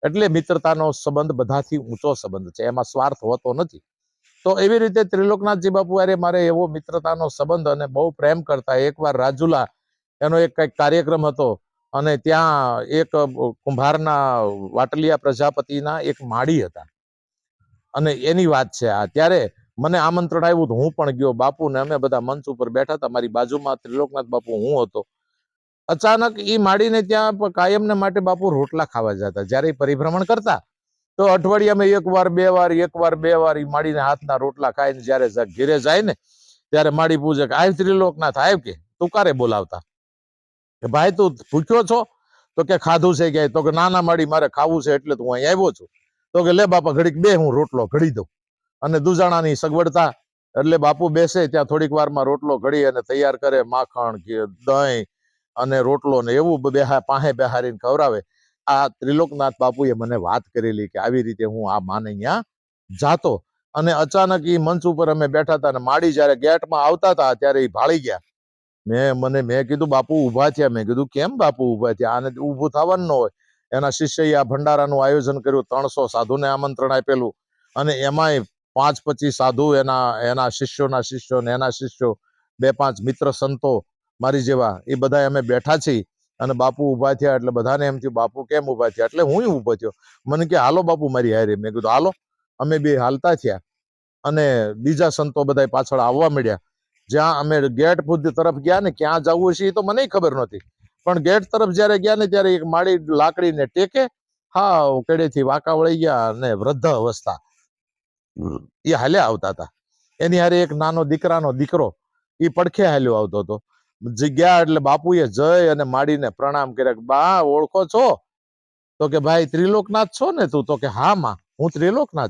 એટલે મિત્રતાનો સંબંધ બધાથી ઊંચો સંબંધ છે, એમાં સ્વાર્થ હોતો નથી. તો એવી રીતે ત્રિલોકનાથજી બાપુ અરે મારે એવો મિત્રતાનો સંબંધ અને બહુ પ્રેમ કરતા. એકવાર રાજુલા એનો એક કઈક કાર્યક્રમ હતો અને ત્યાં એક કુંભારના વાટલિયા પ્રજાપતિના એક માળી હતા અને એની વાત છે આ. ત્યારે મને આમંત્રણ આવ્યું તો હું પણ ગયો. બાપુ ને અમે બધા મંચ ઉપર બેઠા હતા, મારી બાજુમાં ત્રિલોકનાથ બાપુ હું હતો. અચાનક ઈ માડીને ત્યાં કાયમને માટે બાપુ રોટલા ખાવા જતા. જયારે પરિભ્રમણ કરતા તો અઠવાડિયામાં એક વાર બે વાર ઈ માડીને હાથના રોટલા ખાઈને જયારે ઘેરે જાય ને ત્યારે માડી પૂછે કે આવ ત્રિલોકનાથ આવ, કે તું કારે બોલાવતા, કે ભાઈ તું ભૂખ્યો છો? તો કે ખાધું છે ક્યાંય? તો કે નાના માડી મારે ખાવું છે એટલે તું અહીં આવ્યો છું. તો કે લે બાપા ઘડીક બે, હું રોટલો ઘડી દઉં. અને દુજાણાની સગવડતા એટલે બાપુ બેસે ત્યાં થોડીક વારમાં રોટલો ઘડી અને તૈયાર કરે, માખણ કે દહીં અને રોટલો ને એવું પાસે બેહારીને ખવડાવે. આ ત્રિલોકનાથ બાપુએ મને વાત કરેલી કે આવી રીતે હું આ માને ત્યાં જાતો. અને અચાનક ઈ મંચ ઉપર અમે બેઠા હતા અને માડી જયારે ગેટમાં આવતા હતા ત્યારે એ ભાળી ગયા. મેં કીધું બાપુ ઉભા થયા. મેં કીધું કેમ બાપુ ઉભા થયા? આને ઊભું થવાનું ન હોય. એના શિષ્યએ આ ભંડારાનું આયોજન કર્યું, 300 સાધુને આમંત્રણ આપેલું અને એમાંય 5-25 સાધુ એના શિષ્યોના શિષ્યો ને એના શિષ્યો, 2-5 મિત્ર સંતો મારી જેવા, એ બધા અમે બેઠા છીએ. અને બાપુ ઉભા થયા એટલે બધાને એમ થયું બાપુ કેમ ઉભા થયા? એટલે હું ઉભો થયો. મને કે હાલો બાપુ મારી હારે. મેં કીધું હાલો. અમે બે હાલતા થયા અને બીજા સંતો બધા પાછળ આવવા મળ્યા. જ્યાં અમે ગેટ તરફ ગયા ને, ક્યાં જવું છે એ તો મને ખબર નહોતી, પણ ગેટ તરફ જયારે ગયા ને ત્યારે એક માળી લાકડીને ટેકે હા કેડેથી વાંકા વળી ગયા અને વૃદ્ધ અવસ્થા એ હાલ્યા આવતા હતા. એની હારે એક નાનો દીકરાનો દીકરો એ પડખે હાલ્યો આવતો હતો. ગયા એટલે બાપુએ જય અને માડીને પ્રણામ કર્યા. બા ઓળખો છો? તો કે ભાઈ ત્રિલોકનાથ છો ને તું? તો કે હા માં, હું ત્રિલોકનાથ.